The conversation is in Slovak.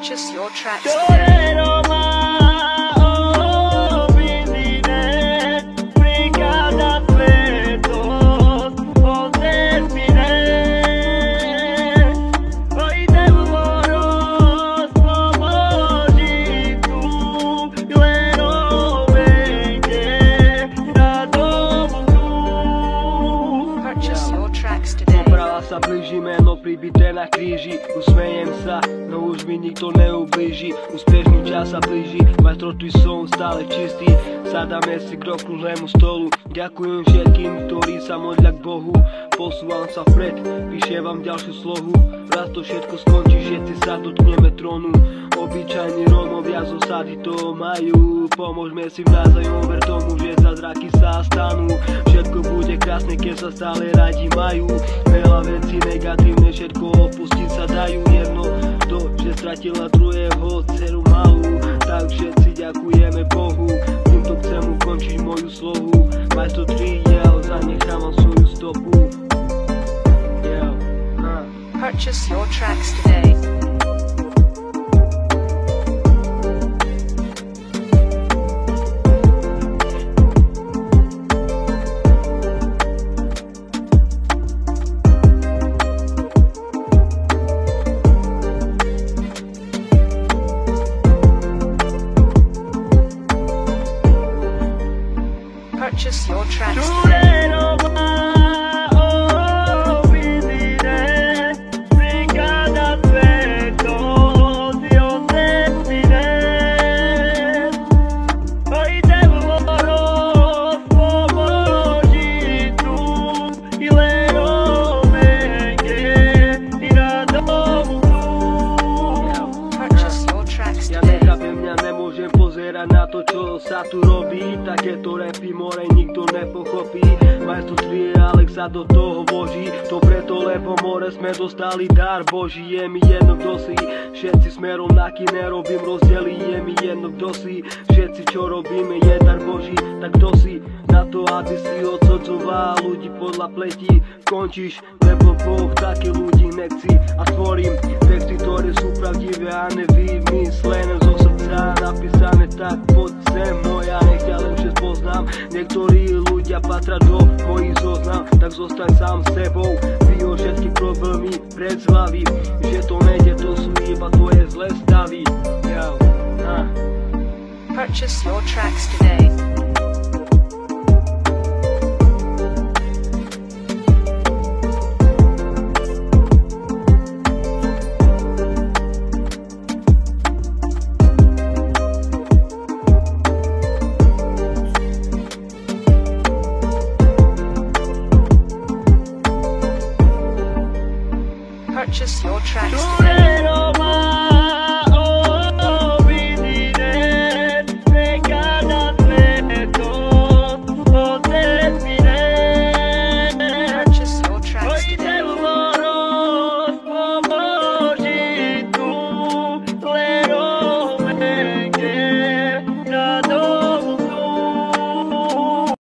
Purchase your tracks today. Sa blíži meno pribité na kríži. Usmejem sa, no už mi nikto neublíži. Úspešný čas sa blíži, majstroty som stále čistý. Sadáme si k okrúhlemu stolu. Ďakujem všetkým, ktorí sa modlia k Bohu. Posúvam sa vpred, vyšievam ďalšiu slohu. Raz to všetko skončí, všetci sa dotkneme trónu. Obyčajní Rómovia z osady to majú. Pomôžme si navzájom, ver tomu, že zázraky sa stanú. Všetko bude krásne, keď sa stále radi majú. Veľa vecí negatívne, všetko opustiť sa dajú. Jedno to, že stratila druhého dceru malú. Tak všetci ďakujeme Bohu. Týmto chcem ukončiť moju slohu. Majstro 3, zanechávam svoju stopu. Purchase your tracks today. Purchase your tracks today. Nemôžem pozerať na to, čo sa tu robí. Takéto rapy more nikto nepochopí. Majstro 3 Alex sa do toho vloží. To preto, lebo more sme dostali dar Boží. Je mi jedno, kto si, všetci sme rovnakí, nerobím rozdiely. Je mi jedno, kto si, všetci čo robíme je dar Boží. Tak kto si na to, aby si odsudzoval ľudí podľa pleti? Končíš, lebo Boh taký ľudí nechci. A tvorím texty, ktoré sú pravdivé a nevymyslené zo srdca napísané. Tak poď sem moja, nech ťa lepšie poznám. Niektorí ľudia patria do mojich zoznam, tak zostaň sám sebou. Vyhoď všetky problémy pred z hlavy, že to nejde, to sú iba tvoje zlé stavy. Purchase your tracks today.